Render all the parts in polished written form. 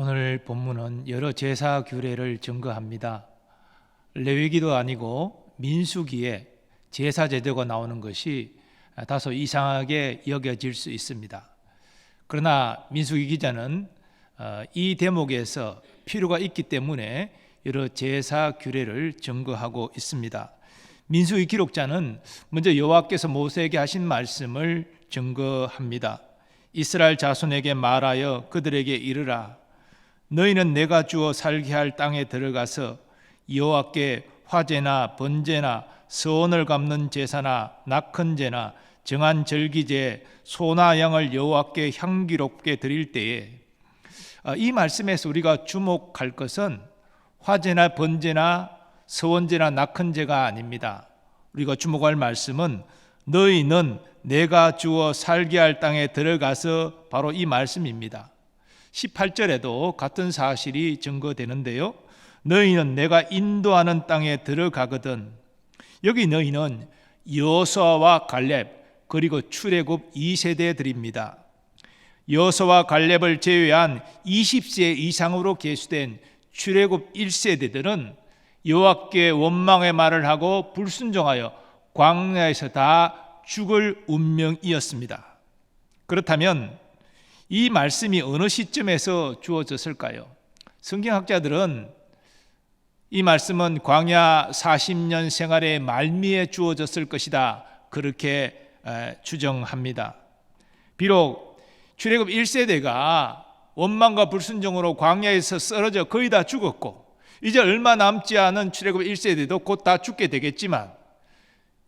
오늘 본문은 여러 제사 규례를 증거합니다. 레위기도 아니고 민수기에 제사 제도가 나오는 것이 다소 이상하게 여겨질 수 있습니다. 그러나 민수기 기자는 이 대목에서 필요가 있기 때문에 여러 제사 규례를 증거하고 있습니다. 민수기 기록자는 먼저 여호와께서 모세에게 하신 말씀을 증거합니다. 이스라엘 자손에게 말하여 그들에게 이르라. 너희는 내가 주어 살게 할 땅에 들어가서 여호와께 화제나 번제나 서원을 갚는 제사나 낙헌제나 정한 절기제 소나 양을 여호와께 향기롭게 드릴 때에 이 말씀에서 우리가 주목할 것은 화제나 번제나 서원제나 낙헌제가 아닙니다. 우리가 주목할 말씀은 너희는 내가 주어 살게 할 땅에 들어가서 바로 이 말씀입니다. 18절에도 같은 사실이 증거되는데요. 너희는 내가 인도하는 땅에 들어가거든. 여기 너희는 여호수아와 갈렙 그리고 출애굽 2세대들입니다. 여호수아와 갈렙을 제외한 20세 이상으로 계수된 출애굽 1세대들은 여호와께 원망의 말을 하고 불순종하여 광야에서 다 죽을 운명이었습니다. 그렇다면 이 말씀이 어느 시점에서 주어졌을까요? 성경학자들은 이 말씀은 광야 40년 생활의 말미에 주어졌을 것이다, 그렇게 추정합니다. 비록 출애굽 1세대가 원망과 불순종으로 광야에서 쓰러져 거의 다 죽었고 이제 얼마 남지 않은 출애굽 1세대도 곧 다 죽게 되겠지만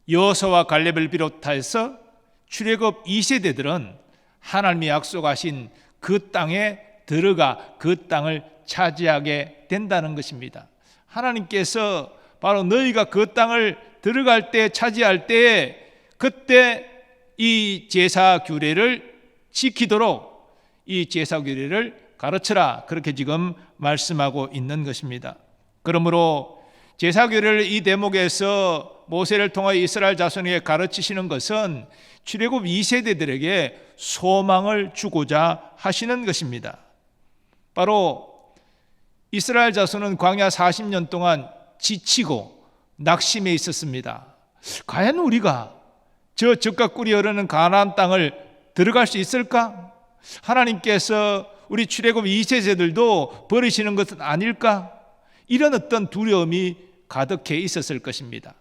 여호수아와 갈렙을 비롯해서 출애굽 2세대들은 하나님이 약속하신 그 땅에 들어가 그 땅을 차지하게 된다는 것입니다. 하나님께서 바로 너희가 그 땅을 들어갈 때 차지할 때 그때 이 제사 규례를 지키도록 이 제사 규례를 가르쳐라, 그렇게 지금 말씀하고 있는 것입니다. 그러므로 제사 규례를 이 대목에서 모세를 통하여 이스라엘 자손에게 가르치시는 것은 출애굽 2세대들에게 소망을 주고자 하시는 것입니다. 바로 이스라엘 자손은 광야 40년 동안 지치고 낙심해 있었습니다. 과연 우리가 저 젖과 꿀이 흐르는 가나안 땅을 들어갈 수 있을까? 하나님께서 우리 출애굽 2세대들도 버리시는 것은 아닐까? 이런 어떤 두려움이 가득해 있었을 것입니다.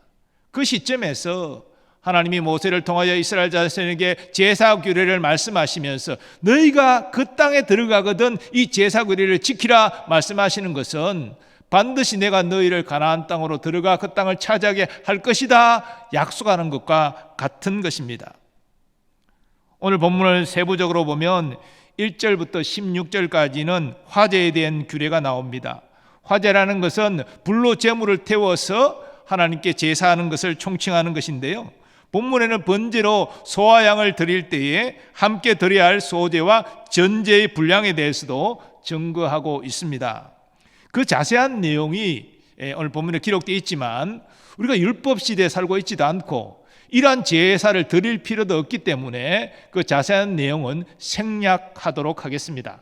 그 시점에서 하나님이 모세를 통하여 이스라엘 자손에게 제사 규례를 말씀하시면서 너희가 그 땅에 들어가거든 이 제사 규례를 지키라 말씀하시는 것은 반드시 내가 너희를 가나안 땅으로 들어가 그 땅을 차지하게 할 것이다 약속하는 것과 같은 것입니다. 오늘 본문을 세부적으로 보면 1절부터 16절까지는 화제에 대한 규례가 나옵니다. 화제라는 것은 불로 제물을 태워서 하나님께 제사하는 것을 총칭하는 것인데요. 본문에는 번제로 소와 양을 드릴 때에 함께 드려야 할 소제와 전제의 분량에 대해서도 증거하고 있습니다. 그 자세한 내용이 오늘 본문에 기록되어 있지만 우리가 율법 시대에 살고 있지도 않고 이러한 제사를 드릴 필요도 없기 때문에 그 자세한 내용은 생략하도록 하겠습니다.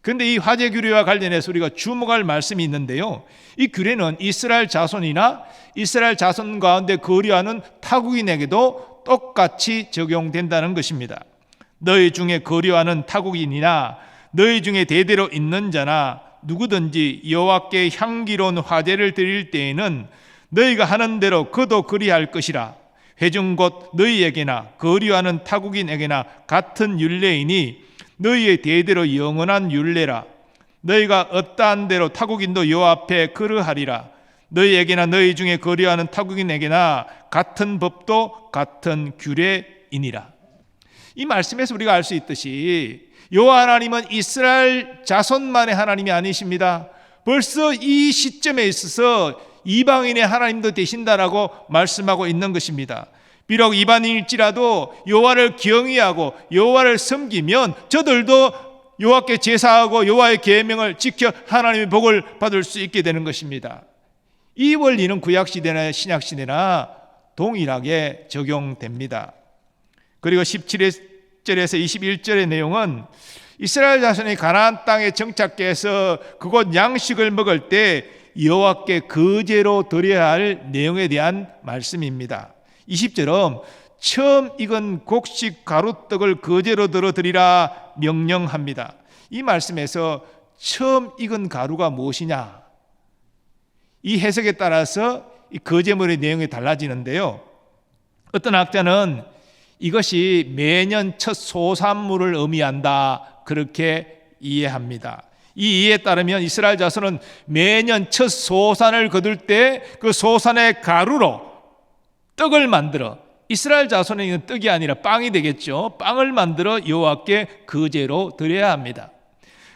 그런데 이 화제 규례와 관련해서 우리가 주목할 말씀이 있는데요. 이 규례는 이스라엘 자손이나 이스라엘 자손 가운데 거류하는 타국인에게도 똑같이 적용된다는 것입니다. 너희 중에 거류하는 타국인이나 너희 중에 대대로 있는 자나 누구든지 여호와께 향기로운 화제를 드릴 때에는 너희가 하는 대로 그도 그리할 것이라. 회중 곧 너희에게나 거류하는 타국인에게나 같은 율례이니 너희의 대대로 영원한 율례라. 너희가 어떠한 대로 타국인도 여호와 앞에 그러하리라. 너희에게나 너희 중에 거류하는 타국인에게나 같은 법도 같은 규례이니라. 이 말씀에서 우리가 알 수 있듯이 여호와 하나님은 이스라엘 자손만의 하나님이 아니십니다. 벌써 이 시점에 있어서 이방인의 하나님도 되신다라고 말씀하고 있는 것입니다. 비록 이방인일지라도 여호와를 경외하고 여호와를 섬기면 저들도 여호와께 제사하고 여호와의 계명을 지켜 하나님의 복을 받을 수 있게 되는 것입니다. 이 원리는 구약시대나 신약시대나 동일하게 적용됩니다. 그리고 17절에서 21절의 내용은 이스라엘 자손이 가나안 땅에 정착해서 그곳 양식을 먹을 때 여호와께 거제로 드려야 할 내용에 대한 말씀입니다. 20절은 처음 익은 곡식 가루떡을 거제로 들어 드리라 명령합니다. 이 말씀에서 처음 익은 가루가 무엇이냐? 이 해석에 따라서 이 거제물의 내용이 달라지는데요. 어떤 학자는 이것이 매년 첫 소산물을 의미한다, 그렇게 이해합니다. 이 이해에 따르면 이스라엘 자손은 매년 첫 소산을 거둘 때 그 소산의 가루로 떡을 만들어, 이스라엘 자손에 있는 떡이 아니라 빵이 되겠죠. 빵을 만들어 여호와께 거제로 드려야 합니다.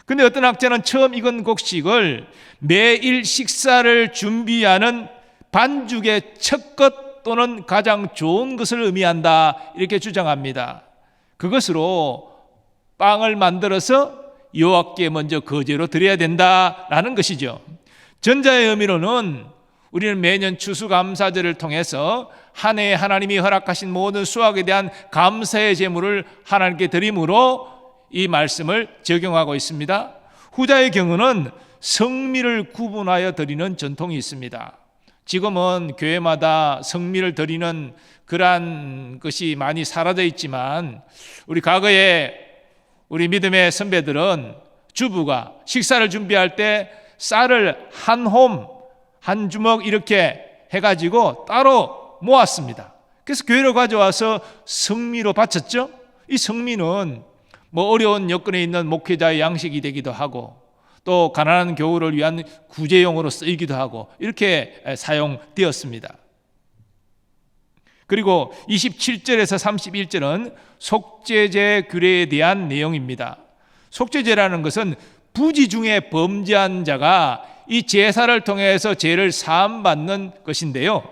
근데 어떤 학자는 처음 익은 곡식을 매일 식사를 준비하는 반죽의 첫 것 또는 가장 좋은 것을 의미한다, 이렇게 주장합니다. 그것으로 빵을 만들어서 여호와께 먼저 거제로 드려야 된다라는 것이죠. 전자의 의미로는 우리는 매년 추수감사절을 통해서 한 해에 하나님이 허락하신 모든 수확에 대한 감사의 제물을 하나님께 드림으로 이 말씀을 적용하고 있습니다. 후자의 경우는 성미를 구분하여 드리는 전통이 있습니다. 지금은 교회마다 성미를 드리는 그러한 것이 많이 사라져 있지만, 우리 과거에 우리 믿음의 선배들은 주부가 식사를 준비할 때 쌀을 한 홈, 한 주먹 이렇게 해가지고 따로 모았습니다. 그래서 교회로 가져와서 성미로 바쳤죠. 이 성미는 어려운 여건에 있는 목회자의 양식이 되기도 하고, 또 가난한 교우를 위한 구제용으로 쓰이기도 하고, 이렇게 사용되었습니다. 그리고 27절에서 31절은 속죄제 규례에 대한 내용입니다. 속죄제라는 것은 부지 중에 범죄한 자가 이 제사를 통해서 죄를 사함받는 것인데요.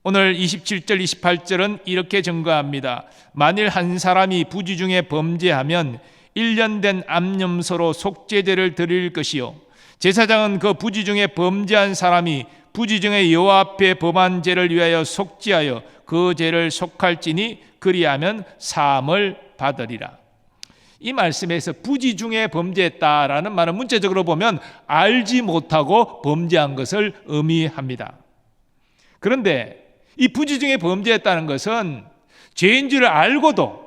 오늘 27절, 28절은 이렇게 증거합니다. 만일 한 사람이 부지 중에 범죄하면 1년 된 암염소로 속죄제를 드릴 것이요, 제사장은 그 부지 중에 범죄한 사람이 부지 중에 여호와 앞에 범한 죄를 위하여 속죄하여 그 죄를 속할지니 그리하면 사함을 받으리라. 이 말씀에서 부지 중에 범죄했다라는 말은 문자적으로 보면 알지 못하고 범죄한 것을 의미합니다. 그런데 이 부지 중에 범죄했다는 것은 죄인 줄 알고도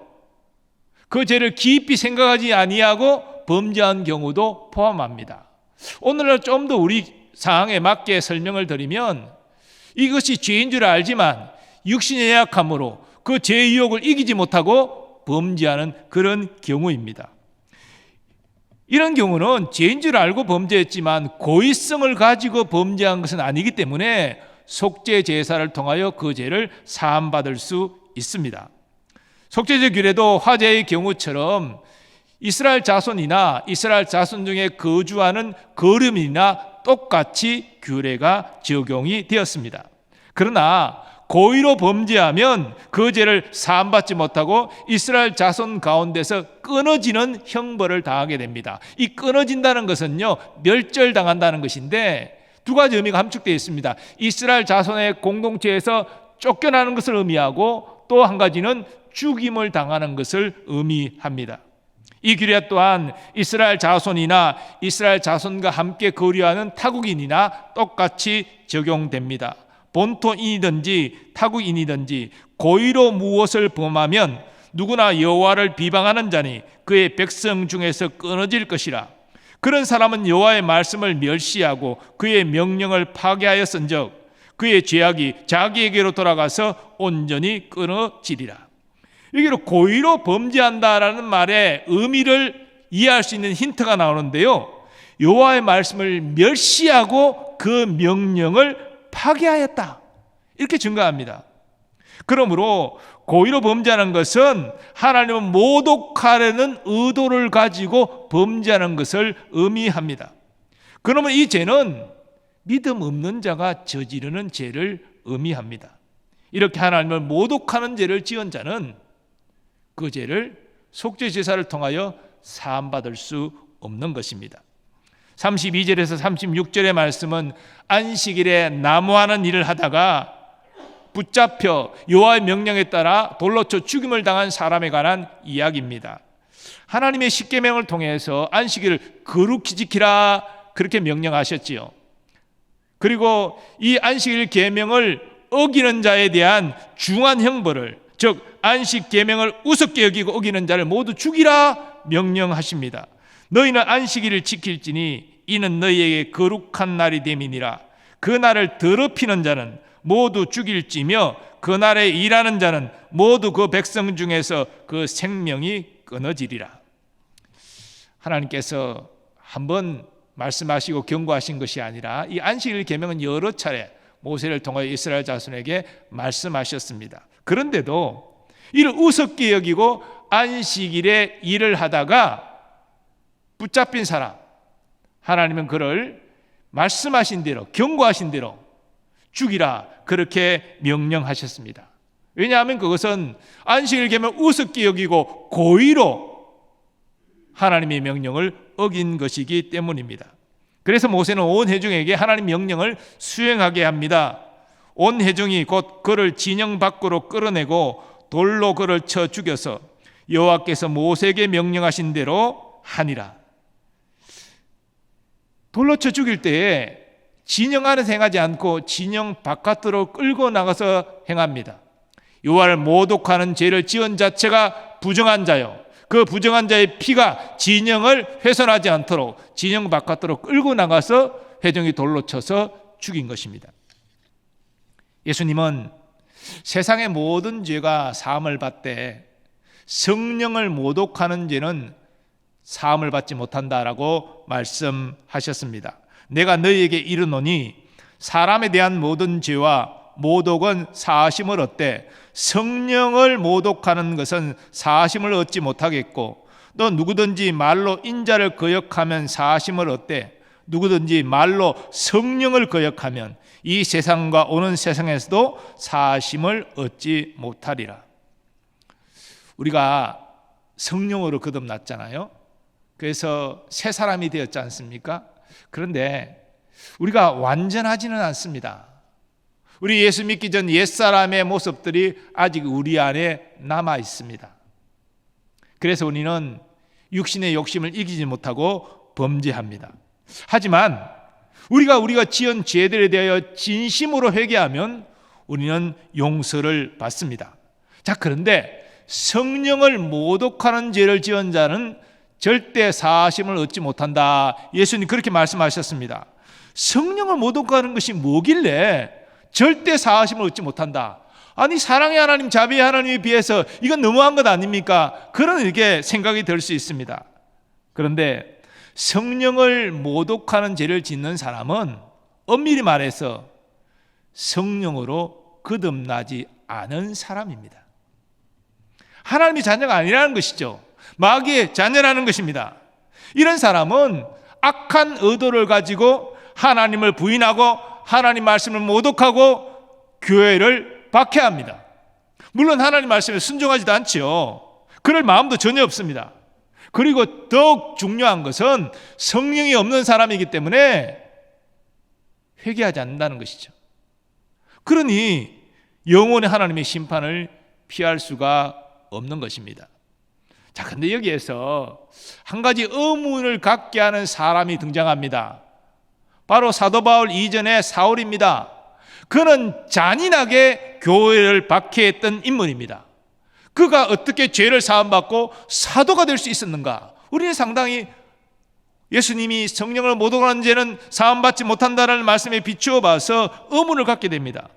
그 죄를 깊이 생각하지 아니하고 범죄한 경우도 포함합니다. 오늘날 좀 더 우리 상황에 맞게 설명을 드리면, 이것이 죄인 줄 알지만 육신의 약함으로 그 죄의 유혹을 이기지 못하고 범죄하는 그런 경우입니다. 이런 경우는 죄인 줄 알고 범죄했지만 고의성을 가지고 범죄한 것은 아니기 때문에 속죄 제사를 통하여 그 죄를 사함받을 수 있습니다. 속죄제 규례도 화제의 경우처럼 이스라엘 자손이나 이스라엘 자손 중에 거주하는 거름이나 똑같이 규례가 적용이 되었습니다. 그러나 고의로 범죄하면 그 죄를 사함받지 못하고 이스라엘 자손 가운데서 끊어지는 형벌을 당하게 됩니다. 이 끊어진다는 것은요, 멸절당한다는 것인데 두 가지 의미가 함축되어 있습니다. 이스라엘 자손의 공동체에서 쫓겨나는 것을 의미하고, 또 한 가지는 죽임을 당하는 것을 의미합니다. 이 규례 또한 이스라엘 자손이나 이스라엘 자손과 함께 거류하는 타국인이나 똑같이 적용됩니다. 본토인이든지 타국인이든지 고의로 무엇을 범하면 누구나 여호와를 비방하는 자니 그의 백성 중에서 끊어질 것이라. 그런 사람은 여호와의 말씀을 멸시하고 그의 명령을 파괴하였은즉 그의 죄악이 자기에게로 돌아가서 온전히 끊어지리라. 여기로 고의로 범죄한다라는 말의 의미를 이해할 수 있는 힌트가 나오는데요, 여호와의 말씀을 멸시하고 그 명령을 파괴하였다, 이렇게 증거합니다. 그러므로 고의로 범죄하는 것은 하나님을 모독하려는 의도를 가지고 범죄하는 것을 의미합니다. 그러면 이 죄는 믿음 없는 자가 저지르는 죄를 의미합니다. 이렇게 하나님을 모독하는 죄를 지은 자는 그 죄를 속죄 제사를 통하여 사함받을 수 없는 것입니다. 32절에서 36절의 말씀은 안식일에 나무하는 일을 하다가 붙잡혀 여호와의 명령에 따라 돌로 쳐 죽임을 당한 사람에 관한 이야기입니다. 하나님의 십계명을 통해서 안식일을 거룩히 지키라 그렇게 명령하셨지요. 그리고 이 안식일 계명을 어기는 자에 대한 중한 형벌을, 즉 안식 계명을 우습게 여기고 어기는 자를 모두 죽이라 명령하십니다. 너희는 안식일을 지킬지니 이는 너희에게 거룩한 날이 됨이니라. 그 날을 더럽히는 자는 모두 죽일지며 그 날에 일하는 자는 모두 그 백성 중에서 그 생명이 끊어지리라. 하나님께서 한번 말씀하시고 경고하신 것이 아니라 이 안식일 계명은 여러 차례 모세를 통하여 이스라엘 자손에게 말씀하셨습니다. 그런데도 이를 우습게 여기고 안식일에 일을 하다가 붙잡힌 사람, 하나님은 그를 말씀하신 대로, 경고하신 대로 죽이라 그렇게 명령하셨습니다. 왜냐하면 그것은 안식일 계명을 우습게 여기고 고의로 하나님의 명령을 어긴 것이기 때문입니다. 그래서 모세는 온 회중에게 하나님 명령을 수행하게 합니다. 온 회중이 곧 그를 진영 밖으로 끌어내고 돌로 그를 쳐 죽여서 여호와께서 모세에게 명령하신 대로 하니라. 돌로 쳐 죽일 때에 진영 안에서 행하지 않고 진영 바깥으로 끌고 나가서 행합니다. 여호와를 모독하는 죄를 지은 자체가 부정한 자요, 그 부정한 자의 피가 진영을 훼손하지 않도록 진영 바깥으로 끌고 나가서 회중이 돌로 쳐서 죽인 것입니다. 예수님은 세상의 모든 죄가 사함을 받되 성령을 모독하는 죄는 사함을 받지 못한다라고 말씀하셨습니다. 내가 너희에게 이르노니 사람에 대한 모든 죄와 모독은 사하심을 얻되 성령을 모독하는 것은 사하심을 얻지 못하겠고, 또 누구든지 말로 인자를 거역하면 사하심을 얻되 누구든지 말로 성령을 거역하면 이 세상과 오는 세상에서도 사하심을 얻지 못하리라. 우리가 성령으로 거듭났잖아요. 그래서 새 사람이 되었지 않습니까? 그런데 우리가 완전하지는 않습니다. 우리 예수 믿기 전 옛사람의 모습들이 아직 우리 안에 남아 있습니다. 그래서 우리는 육신의 욕심을 이기지 못하고 범죄합니다. 하지만 우리가 지은 죄들에 대하여 진심으로 회개하면 우리는 용서를 받습니다. 자, 그런데 성령을 모독하는 죄를 지은 자는 절대 사하심을 얻지 못한다. 예수님 그렇게 말씀하셨습니다. 성령을 모독하는 것이 뭐길래 절대 사하심을 얻지 못한다? 아니, 사랑의 하나님, 자비의 하나님에 비해서 이건 너무한 것 아닙니까? 그런 이렇게 생각이 들 수 있습니다. 그런데 성령을 모독하는 죄를 짓는 사람은 엄밀히 말해서 성령으로 거듭나지 않은 사람입니다. 하나님의 자녀가 아니라는 것이죠. 마귀의 자녀라는 것입니다. 이런 사람은 악한 의도를 가지고 하나님을 부인하고 하나님 말씀을 모독하고 교회를 박해합니다. 물론 하나님 말씀에 순종하지도 않지요. 그럴 마음도 전혀 없습니다. 그리고 더욱 중요한 것은 성령이 없는 사람이기 때문에 회개하지 않는다는 것이죠. 그러니 영원히 하나님의 심판을 피할 수가 없는 것입니다. 자, 근데 여기에서 한 가지 의문을 갖게 하는 사람이 등장합니다. 바로 사도 바울 이전의 사울입니다. 그는 잔인하게 교회를 박해했던 인물입니다. 그가 어떻게 죄를 사함받고 사도가 될 수 있었는가? 우리는 상당히 예수님이 성령을 모독하는 죄는 사함받지 못한다는 말씀에 비추어 봐서 의문을 갖게 됩니다.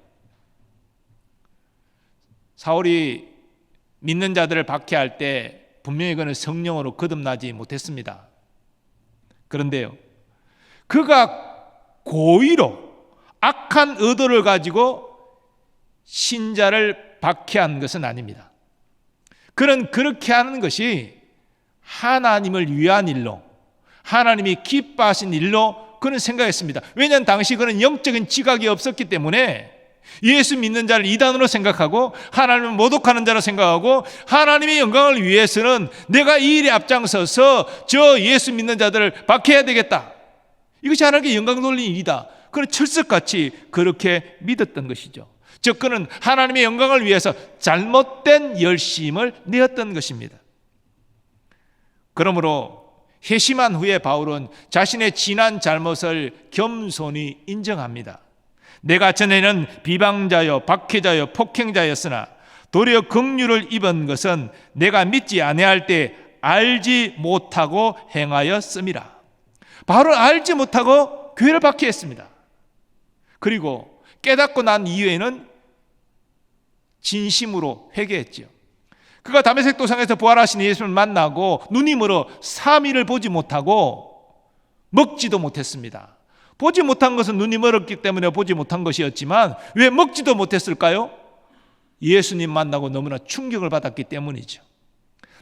사울이 믿는 자들을 박해할 때 분명히 그는 성령으로 거듭나지 못했습니다. 그런데요, 그가 고의로 악한 의도를 가지고 신자를 박해한 것은 아닙니다. 그는 그렇게 하는 것이 하나님을 위한 일로, 하나님이 기뻐하신 일로 그는 생각했습니다. 왜냐하면 당시 그는 영적인 지각이 없었기 때문에 예수 믿는 자를 이단으로 생각하고 하나님을 모독하는 자로 생각하고 하나님의 영광을 위해서는 내가 이 일에 앞장서서 저 예수 믿는 자들을 박해해야 되겠다. 이것이 하나님께 영광 돌리는 일이다. 그는 철석같이 그렇게 믿었던 것이죠. 즉 그는 하나님의 영광을 위해서 잘못된 열심을 내었던 것입니다. 그러므로 회심한 후에 바울은 자신의 지난 잘못을 겸손히 인정합니다. 내가 전에는 비방자요 박해자요 폭행자였으나 도리어 긍휼을 입은 것은 내가 믿지 아니할 때 알지 못하고 행하였음이라. 바울은 알지 못하고 교회를 박해했습니다. 그리고 깨닫고 난 이후에는 진심으로 회개했죠. 그가 다메섹 도상에서 부활하신 예수를 만나고 눈이 멀어 3일을 보지 못하고 먹지도 못했습니다. 보지 못한 것은 눈이 멀었기 때문에 보지 못한 것이었지만 왜 먹지도 못했을까요? 예수님 만나고 너무나 충격을 받았기 때문이죠.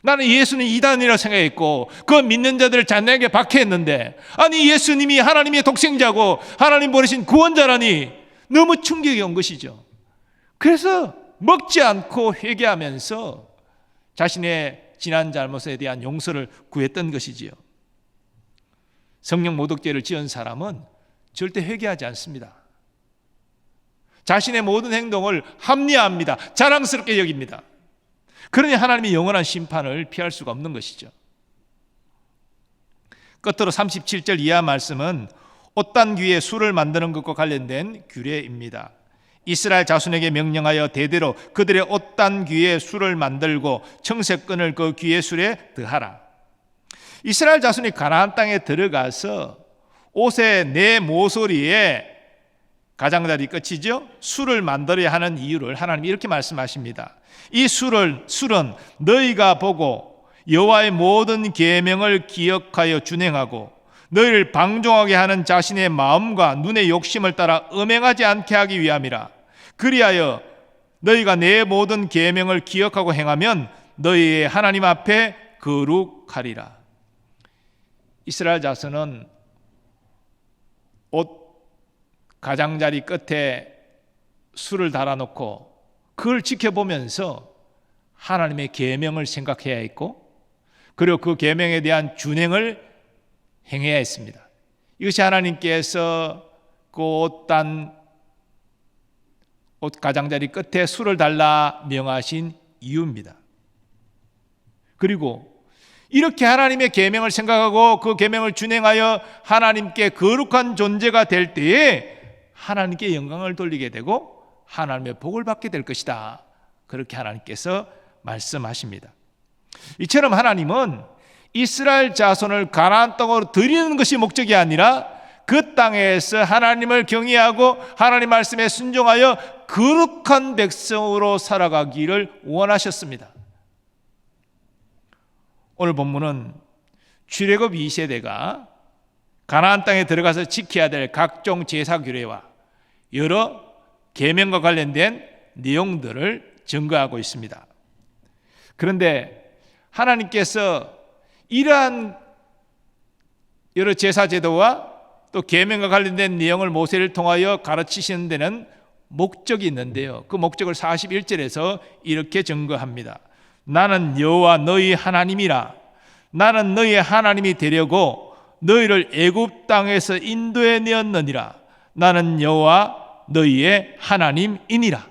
나는 예수는 이단이라고 생각했고 그 믿는 자들을 잔인하게 박해했는데, 아니 예수님이 하나님의 독생자고 하나님 보내신 구원자라니 너무 충격이 온 것이죠. 그래서 먹지 않고 회개하면서 자신의 지난 잘못에 대한 용서를 구했던 것이지요. 성령 모독죄를 지은 사람은 절대 회개하지 않습니다. 자신의 모든 행동을 합리화합니다. 자랑스럽게 여깁니다. 그러니 하나님의 영원한 심판을 피할 수가 없는 것이죠. 끝으로 37절 이하 말씀은 옷단귀에 술을 만드는 것과 관련된 규례입니다. 이스라엘 자손에게 명령하여 대대로 그들의 옷단귀에 술을 만들고 청색끈을 그 귀의 술에 더하라. 이스라엘 자손이 가나안 땅에 들어가서 옷의 네 모서리에 가장자리 끝이죠, 술을 만들어야 하는 이유를 하나님이 이렇게 말씀하십니다. 이 술은 너희가 보고 여호와의 모든 계명을 기억하여 준행하고 너희를 방종하게 하는 자신의 마음과 눈의 욕심을 따라 음행하지 않게 하기 위함이라. 그리하여 너희가 내 모든 계명을 기억하고 행하면 너희의 하나님 앞에 거룩하리라. 이스라엘 자손은 옷 가장자리 끝에 술을 달아놓고 그걸 지켜보면서 하나님의 계명을 생각해야 했고, 그리고 그 계명에 대한 준행을 행해야 했습니다. 이것이 하나님께서 그 옷 가장자리 끝에 술을 달라 명하신 이유입니다. 그리고 이렇게 하나님의 계명을 생각하고 그 계명을 준행하여 하나님께 거룩한 존재가 될 때에 하나님께 영광을 돌리게 되고 하나님의 복을 받게 될 것이다. 그렇게 하나님께서 말씀하십니다. 이처럼 하나님은 이스라엘 자손을 가나안 땅으로 들이는 것이 목적이 아니라 그 땅에서 하나님을 경외하고 하나님 말씀에 순종하여 거룩한 백성으로 살아가기를 원하셨습니다. 오늘 본문은 출애굽 2세대가 가나안 땅에 들어가서 지켜야 될 각종 제사 규례와 여러 계명과 관련된 내용들을 증거하고 있습니다. 그런데 하나님께서 이러한 여러 제사 제도와 또 계명과 관련된 내용을 모세를 통하여 가르치시는 데는 목적이 있는데요. 그 목적을 41절에서 이렇게 증거합니다. 나는 여호와 너희 하나님이라. 나는 너희의 하나님이 되려고 너희를 애굽 땅에서 인도해 내었느니라. 나는 여호와 너희의 하나님이니라.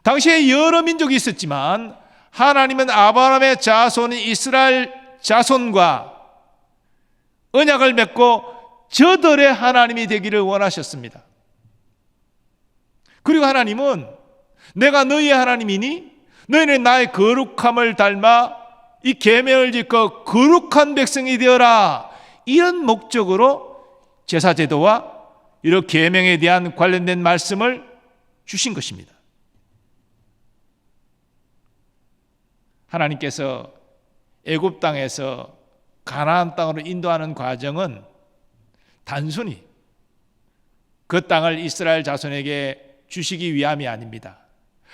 당시에 여러 민족이 있었지만 하나님은 아브라함의 자손인 이스라엘 자손과 언약을 맺고 저들의 하나님이 되기를 원하셨습니다. 그리고 하나님은 내가 너희의 하나님이니 너희는 나의 거룩함을 닮아 이 계명을 지켜 거룩한 백성이 되어라. 이런 목적으로 제사제도와 이런 계명에 대한 관련된 말씀을 주신 것입니다. 하나님께서 애굽 땅에서 가나안 땅으로 인도하는 과정은 단순히 그 땅을 이스라엘 자손에게 주시기 위함이 아닙니다.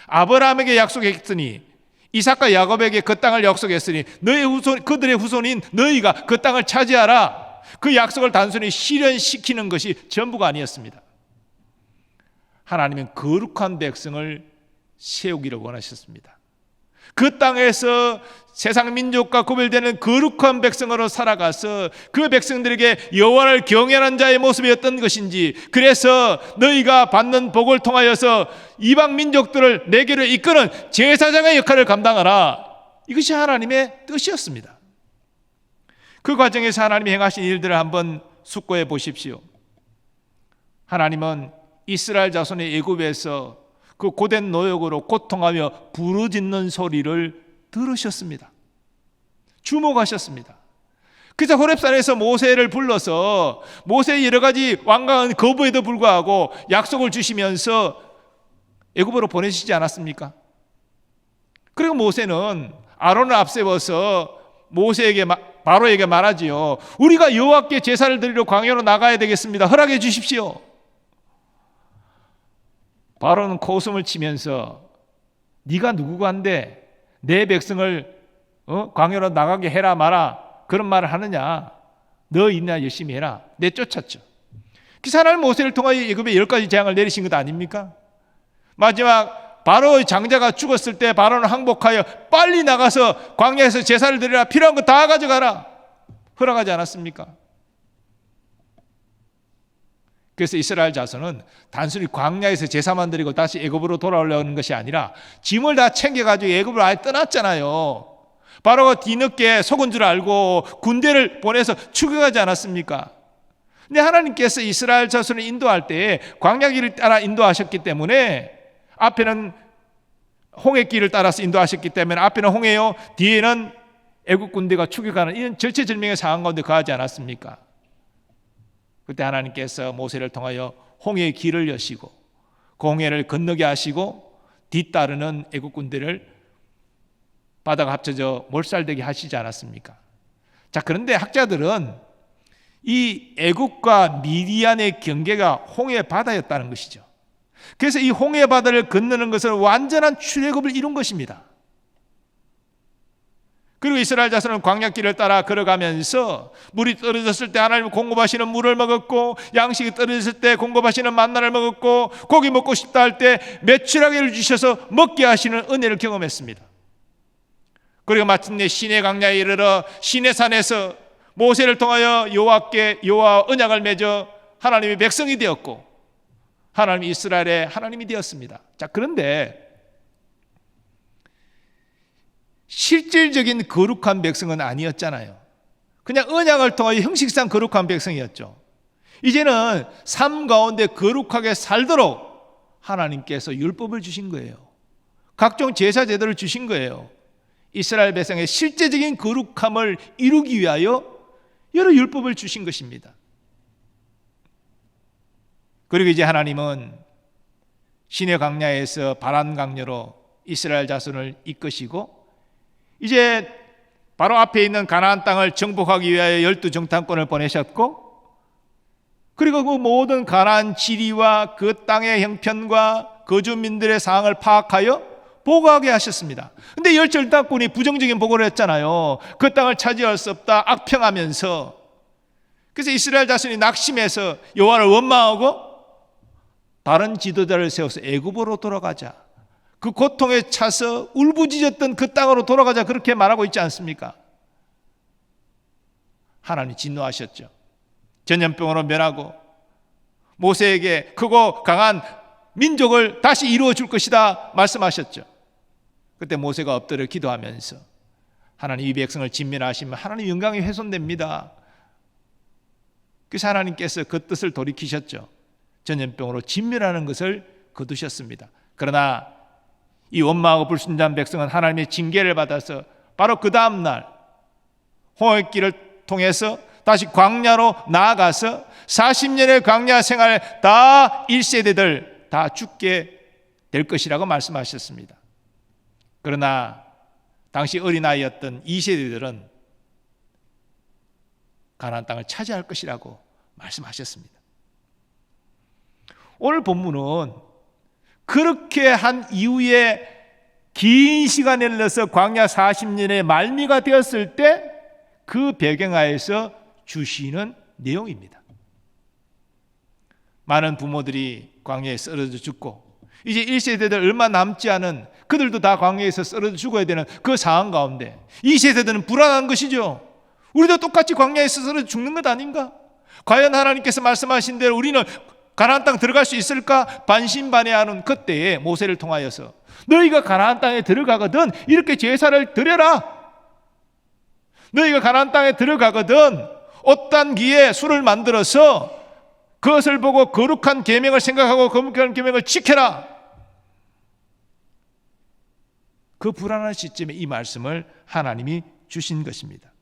아브라함에게 약속했으니 이삭과 야곱에게 그 땅을 약속했으니 그들의 후손인 너희가 그 땅을 차지하라. 그 약속을 단순히 실현시키는 것이 전부가 아니었습니다. 하나님은 거룩한 백성을 세우기를 원하셨습니다. 그 땅에서 세상 민족과 구별되는 거룩한 백성으로 살아가서 그 백성들에게 여호와를 경외하는 자의 모습이 어떤 것인지, 그래서 너희가 받는 복을 통하여서 이방 민족들을 내게로 이끄는 제사장의 역할을 감당하라. 이것이 하나님의 뜻이었습니다. 그 과정에서 하나님이 행하신 일들을 한번 숙고해 보십시오. 하나님은 이스라엘 자손의 애굽에서 그 고된 노역으로 고통하며 부르짖는 소리를 들으셨습니다. 주목하셨습니다. 그래서 호렙산에서 모세를 불러서 모세의 여러 가지 완강한 거부에도 불구하고 약속을 주시면서 애굽으로 보내시지 않았습니까? 그리고 모세는 아론을 앞세워서 바로에게 말하지요. 우리가 여호와께 제사를 드리러 광야로 나가야 되겠습니다. 허락해 주십시오. 바로는 코웃음을 치면서 네가 누구가 한데 내 백성을 광야로 나가게 해라 마라 그런 말을 하느냐. 너 있나 열심히 해라. 내쫓았죠. 그래서 하나님 모세를 통하여 애굽에 10가지 재앙을 내리신 것 아닙니까? 마지막 바로의 장자가 죽었을 때 바로는 항복하여 빨리 나가서 광야에서 제사를 드리라. 필요한 거 다 가져가라. 허락하지 않았습니까? 그래서 이스라엘 자손은 단순히 광야에서 제사만 드리고 다시 애굽으로 돌아오려는 것이 아니라 짐을 다 챙겨가지고 애굽을 아예 떠났잖아요. 바로가 뒤늦게 속은 줄 알고 군대를 보내서 추격하지 않았습니까? 근데 하나님께서 이스라엘 자손을 인도할 때 광야길을 따라 인도하셨기 때문에 앞에는 홍해길을 따라서 인도하셨기 때문에 앞에는 홍해요, 뒤에는 애국 군대가 추격하는 이런 절체절명의 상황 가운데 거하지 않았습니까? 그때 하나님께서 모세를 통하여 홍해의 길을 여시고 그 홍해를 건너게 하시고 뒤따르는 애국 군대를 바다가 합쳐져 몰살되게 하시지 않았습니까? 자, 그런데 학자들은 이 애국과 미디안의 경계가 홍해 바다였다는 것이죠. 그래서 이 홍해 바다를 건너는 것은 완전한 출애굽을 이룬 것입니다. 그리고 이스라엘 자손은 광야길을 따라 걸어가면서 물이 떨어졌을 때 하나님 공급하시는 물을 먹었고, 양식이 떨어졌을 때 공급하시는 만나를 먹었고, 고기 먹고 싶다 할 때 매출하게를 주셔서 먹게 하시는 은혜를 경험했습니다. 그리고 마침내 시내 광야에 이르러 시내산에서 모세를 통하여 여호와와 언약을 맺어 하나님의 백성이 되었고 하나님이 이스라엘의 하나님이 되었습니다. 자, 그런데 실질적인 거룩한 백성은 아니었잖아요. 그냥 언약을 통하여 형식상 거룩한 백성이었죠. 이제는 삶 가운데 거룩하게 살도록 하나님께서 율법을 주신 거예요. 각종 제사 제도를 주신 거예요. 이스라엘 백성의 실제적인 거룩함을 이루기 위하여 여러 율법을 주신 것입니다. 그리고 이제 하나님은 시내 광야에서 바란 강녀로 이스라엘 자손을 이끄시고 이제 바로 앞에 있는 가나안 땅을 정복하기 위하여 12정탐꾼을 보내셨고, 그리고 그 모든 가나안 지리와 그 땅의 형편과 거주민들의 상황을 파악하여 보고하게 하셨습니다. 근데 10정탐꾼이 부정적인 보고를 했잖아요. 그 땅을 차지할 수 없다 악평하면서. 그래서 이스라엘 자손이 낙심해서 여호와를 원망하고 다른 지도자를 세워서 애굽으로 돌아가자, 그 고통에 차서 울부짖었던 그 땅으로 돌아가자, 그렇게 말하고 있지 않습니까? 하나님 진노하셨죠. 전염병으로 멸하고 모세에게 크고 강한 민족을 다시 이루어 줄 것이다 말씀하셨죠. 그때 모세가 엎드려 기도하면서 하나님 이 백성을 진멸하시면 하나님 영광이 훼손됩니다. 그래서 하나님께서 그 뜻을 돌이키셨죠. 전염병으로 진멸하는 것을 거두셨습니다. 그러나 이 원망하고 불순종한 백성은 하나님의 징계를 받아서 바로 그 다음 날 홍해길을 통해서 다시 광야로 나아가서 40년의 광야 생활 다 1세대들 다 죽게 될 것이라고 말씀하셨습니다. 그러나 당시 어린아이였던 2세대들은 가나안 땅을 차지할 것이라고 말씀하셨습니다. 오늘 본문은 그렇게 한 이후에 긴 시간을 넣어서 광야 40년의 말미가 되었을 때 그 배경하에서 주시는 내용입니다. 많은 부모들이 광야에 쓰러져 죽고 이제 1세대들 얼마 남지 않은 그들도 다 광야에서 쓰러져 죽어야 되는 그 상황 가운데 2세대들은 불안한 것이죠. 우리도 똑같이 광야에서 쓰러져 죽는 것 아닌가? 과연 하나님께서 말씀하신 대로 우리는 가나안 땅 들어갈 수 있을까? 반신반의하는 그때에 모세를 통하여서 너희가 가나안 땅에 들어가거든 이렇게 제사를 드려라. 너희가 가나안 땅에 들어가거든 어떤 기에 술을 만들어서 그것을 보고 거룩한 계명을 생각하고 거룩한 계명을 지켜라. 그 불안한 시점에 이 말씀을 하나님이 주신 것입니다.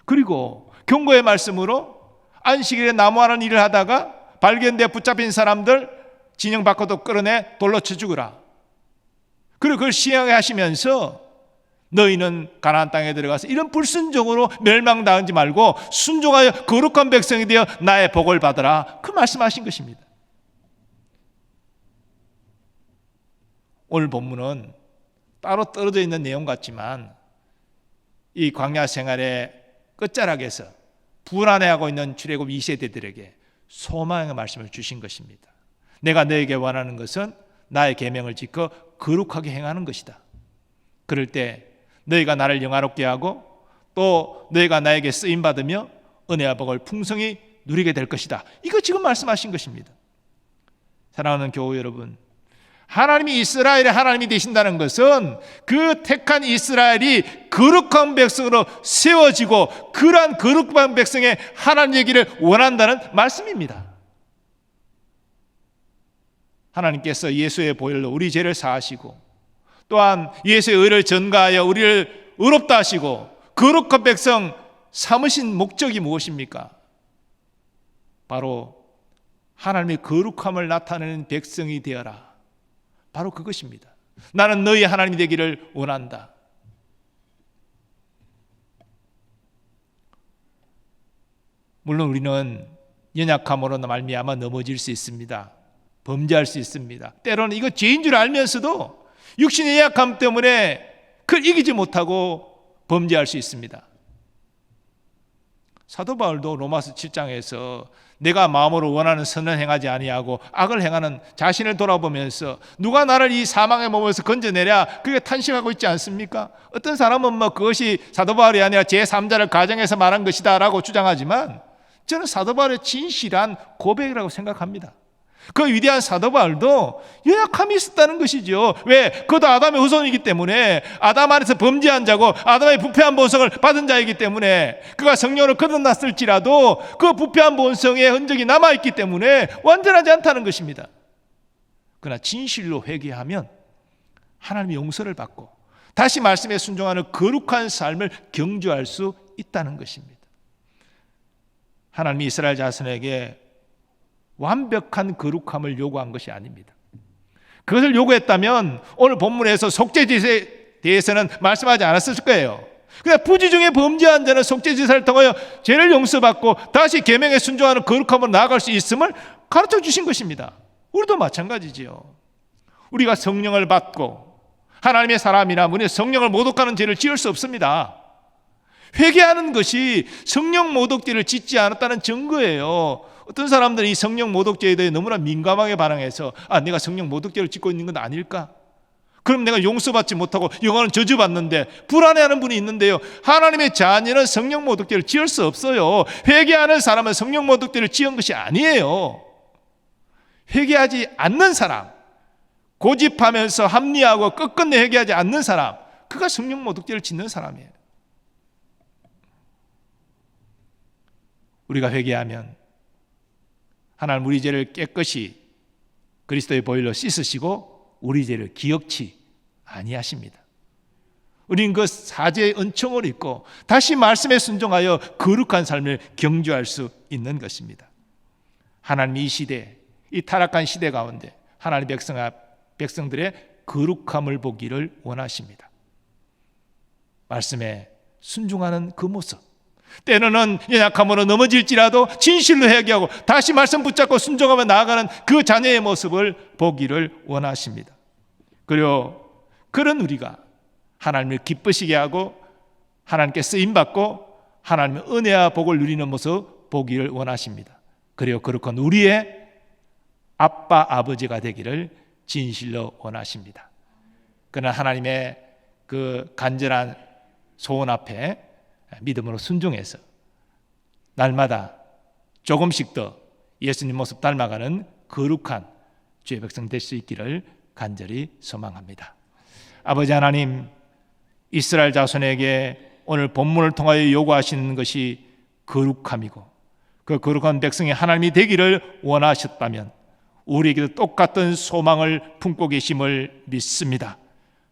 그리고 경고의 말씀으로 안식일에 나무하는 일을 하다가 발견돼 붙잡힌 사람들 진영 밖으로 끌어내 돌로 쳐 죽으라. 그리고 그걸 시행하게 하시면서 너희는 가나안 땅에 들어가서 이런 불순종으로 멸망당하지 말고 순종하여 거룩한 백성이 되어 나의 복을 받으라. 그 말씀하신 것입니다. 오늘 본문은 따로 떨어져 있는 내용 같지만 이 광야 생활의 끝자락에서 불안해하고 있는 출애굽 2세대들에게 소망의 말씀을 주신 것입니다. 내가 너에게 원하는 것은 나의 계명을 지켜 거룩하게 행하는 것이다. 그럴 때 너희가 나를 영화롭게 하고 또 너희가 나에게 쓰임받으며 은혜와 복을 풍성히 누리게 될 것이다. 이거 지금 말씀하신 것입니다. 사랑하는 교우 여러분, 하나님이 이스라엘의 하나님이 되신다는 것은 그 택한 이스라엘이 거룩한 백성으로 세워지고 그러한 거룩한 백성의 하나님 되기를 원한다는 말씀입니다. 하나님께서 예수의 보혈로 우리 죄를 사하시고 또한 예수의 의를 전가하여 우리를 의롭다 하시고 거룩한 백성 삼으신 목적이 무엇입니까? 바로 하나님의 거룩함을 나타내는 백성이 되어라. 바로 그것입니다. 나는 너희 하나님이 되기를 원한다. 물론 우리는 연약함으로 말미암아 넘어질 수 있습니다. 범죄할 수 있습니다. 때로는 이거 죄인 줄 알면서도 육신의 연약함 때문에 그걸 이기지 못하고 범죄할 수 있습니다. 사도 바울도 로마서 7장에서 내가 마음으로 원하는 선을 행하지 아니하고 악을 행하는 자신을 돌아보면서 누가 나를 이 사망의 몸에서 건져내랴 그게 탄식하고 있지 않습니까? 어떤 사람은 그것이 사도 바울이 아니라 제3자를 가정해서 말한 것이다 라고 주장하지만 저는 사도 바울의 진실한 고백이라고 생각합니다. 그 위대한 사도 바울도 연약함이 있었다는 것이죠. 왜? 그도 아담의 후손이기 때문에 아담 안에서 범죄한 자고 아담의 부패한 본성을 받은 자이기 때문에 그가 성령으로 거듭났을지라도 그 부패한 본성의 흔적이 남아있기 때문에 완전하지 않다는 것입니다. 그러나 진실로 회개하면 하나님의 용서를 받고 다시 말씀에 순종하는 거룩한 삶을 경주할 수 있다는 것입니다. 하나님이 이스라엘 자손에게 완벽한 거룩함을 요구한 것이 아닙니다. 그것을 요구했다면 오늘 본문에서 속죄제에 대해서는 말씀하지 않았을 거예요. 그냥 부지 중에 범죄한 자는 속죄제사를 통하여 죄를 용서받고 다시 계명에 순종하는 거룩함으로 나아갈 수 있음을 가르쳐 주신 것입니다. 우리도 마찬가지지요. 우리가 성령을 받고 하나님의 사람이라 우리는 성령을 모독하는 죄를 지을 수 없습니다. 회개하는 것이 성령 모독죄를 짓지 않았다는 증거예요. 어떤 사람들은 이 성령 모독죄에 대해 너무나 민감하게 반응해서 내가 성령 모독죄를 짓고 있는 건 아닐까? 그럼 내가 용서받지 못하고 영원한 저주받는데 불안해하는 분이 있는데요. 하나님의 자녀는 성령 모독죄를 지을 수 없어요. 회개하는 사람은 성령 모독죄를 지은 것이 아니에요. 회개하지 않는 사람, 고집하면서 합리하고 끝끝내 회개하지 않는 사람, 그가 성령 모독죄를 짓는 사람이에요. 우리가 회개하면 하나님 우리 죄를 깨끗이 그리스도의 보혈로 씻으시고 우리 죄를 기억치 아니하십니다. 우리는 그 사죄의 은총을 입고 다시 말씀에 순종하여 거룩한 삶을 경주할 수 있는 것입니다. 하나님이 이 시대, 이 타락한 시대 가운데 하나님 백성들의 거룩함을 보기를 원하십니다. 말씀에 순종하는 그 모습, 때로는 연약함으로 넘어질지라도 진실로 회개하고 다시 말씀 붙잡고 순종하며 나아가는 그 자녀의 모습을 보기를 원하십니다. 그리고 그런 우리가 하나님을 기쁘시게 하고 하나님께 쓰임받고 하나님의 은혜와 복을 누리는 모습 보기를 원하십니다. 그리고 거룩한 우리의 아빠 아버지가 되기를 진실로 원하십니다. 그러나 하나님의 그 간절한 소원 앞에 믿음으로 순종해서 날마다 조금씩 더 예수님 모습 닮아가는 거룩한 주의 백성 될 수 있기를 간절히 소망합니다. 아버지 하나님, 이스라엘 자손에게 오늘 본문을 통하여 요구하시는 것이 거룩함이고, 그 거룩한 백성이 하나님이 되기를 원하셨다면 우리에게도 똑같은 소망을 품고 계심을 믿습니다.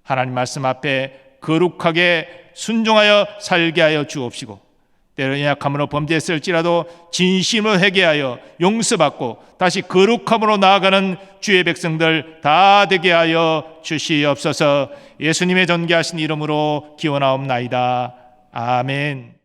하나님 말씀 앞에 거룩하게 순종하여 살게 하여 주옵시고, 때로 연약함으로 범죄했을지라도 진심으로 회개하여 용서받고 다시 거룩함으로 나아가는 주의 백성들 다 되게 하여 주시옵소서. 예수님의 존귀하신 이름으로 기원하옵나이다. 아멘.